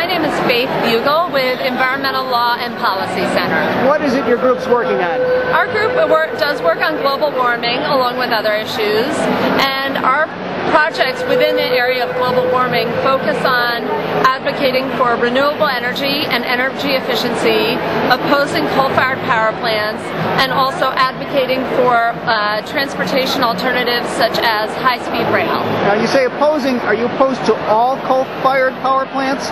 My name is Faith Bugel with Environmental Law and Policy Center. What is it your group's working on? Our group does work on global warming along with other issues, and our projects within the area of global warming focus on advocating for renewable energy and energy efficiency, opposing coal-fired power plants, and also advocating for transportation alternatives such as high-speed rail. Now you say opposing, are you opposed to all coal-fired power plants?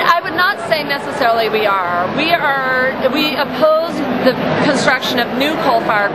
I would not say necessarily we are. We oppose the construction of new coal-fired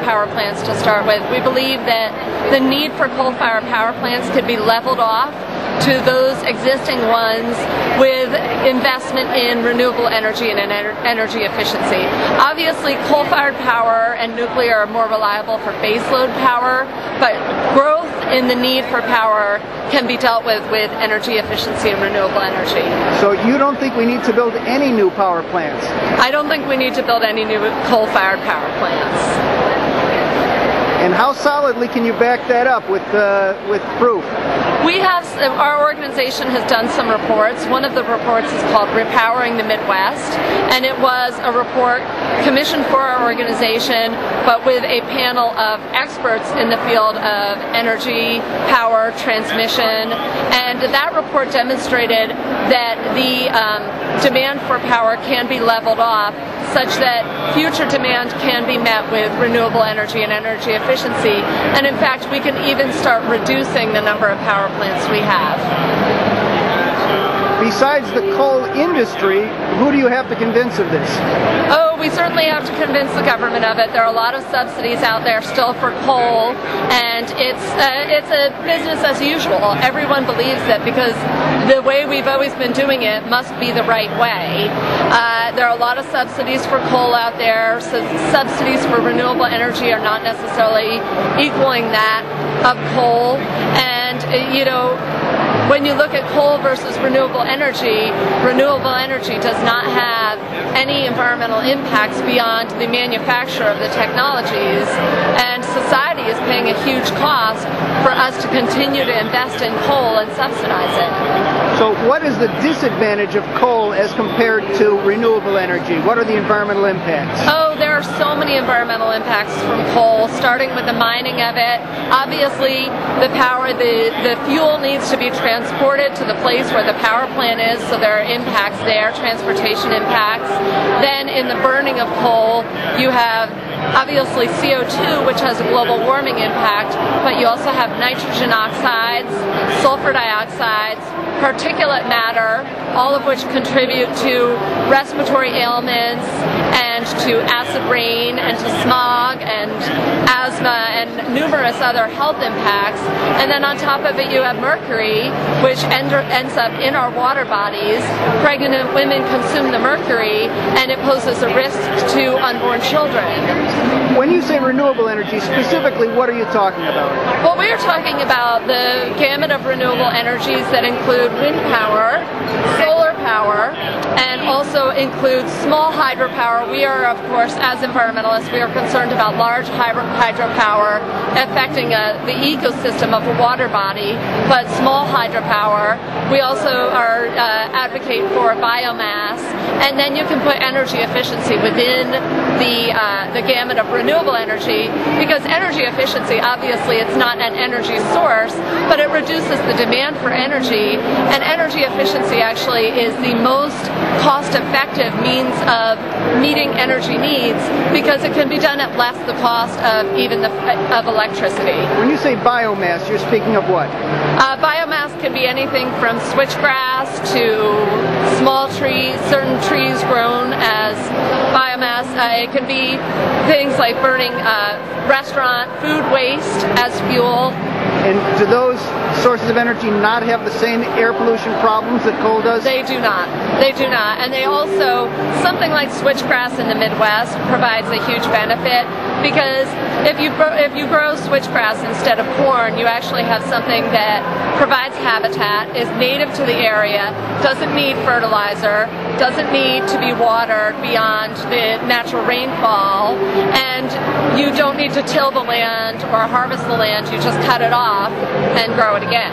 power plants to start with. We believe that the need for coal-fired power plants could be leveled off to those existing ones with investment in renewable energy and energy efficiency. Obviously, coal-fired power and nuclear are more reliable for baseload power, but growth in the need for power can be dealt with energy efficiency and renewable energy. So you don't think we need to build any new power plants? I don't think we need to build any new coal-fired power plants. And how solidly can you back that up with proof? Our organization has done some reports. One of the reports is called Repowering the Midwest, and it was a report commissioned for our organization, but with a panel of experts in the field of energy, power, transmission, and that report demonstrated that the demand for power can be leveled off such that future demand can be met with renewable energy and energy efficiency, and in fact we can even start reducing the number of power plants we have. Besides the coal industry, who do you have to convince of this? Oh, we certainly have to convince the government of it. There are a lot of subsidies out there still for coal, and it's a business as usual. Everyone believes that because the way we've always been doing it must be the right way. There are a lot of subsidies for coal out there, so subsidies for renewable energy are not necessarily equaling that of coal, and when you look at coal versus renewable energy does not have any environmental impacts beyond the manufacture of the technologies, and society is paying a huge cost for us to continue to invest in coal and subsidize it. So what is the disadvantage of coal as compared to renewable energy? What are the environmental impacts? Oh, there are so many environmental impacts from coal, starting with the mining of it. Obviously, the fuel needs to be transported to the place where the power plant is, so there are impacts there, transportation impacts. Then in the burning of coal, you have obviously CO2, which has a global warming impact, but you also have nitrogen oxides, sulfur dioxides, particulate matter, all of which contribute to respiratory ailments and to acid rain and to smog and asthma and numerous other health impacts. And then on top of it you have mercury, which ends up in our water bodies. Pregnant women consume the mercury, and it poses a risk to unborn children. When you say renewable energy, specifically what are you talking about? Well, we are talking about the gamut of renewable energies that include wind power, solar power, and also include small hydropower. We are, of course, as environmentalists, we are concerned about large hydropower affecting the ecosystem of a water body, but small hydropower. We also advocate for biomass, and then you can put energy efficiency within the gamut of renewable energy, because energy efficiency, obviously it's not an energy source, but it reduces the demand for energy, and energy efficiency actually is the most cost-effective means of meeting energy needs, because it can be done at less the cost of even of electricity. When you say biomass, you're speaking of what? Biomass can be anything from switchgrass to small trees, certain trees grown as biomass. It can be things like burning restaurant food waste as fuel. And do those sources of energy not have the same air pollution problems that coal does? They do not. They do not. And they also, something like switchgrass in the Midwest provides a huge benefit, because if you grow switchgrass instead of corn, you actually have something that provides habitat, is native to the area, doesn't need fertilizer, doesn't need to be watered beyond the natural rainfall, and you don't need to till the land or harvest the land, you just cut it off and grow it again.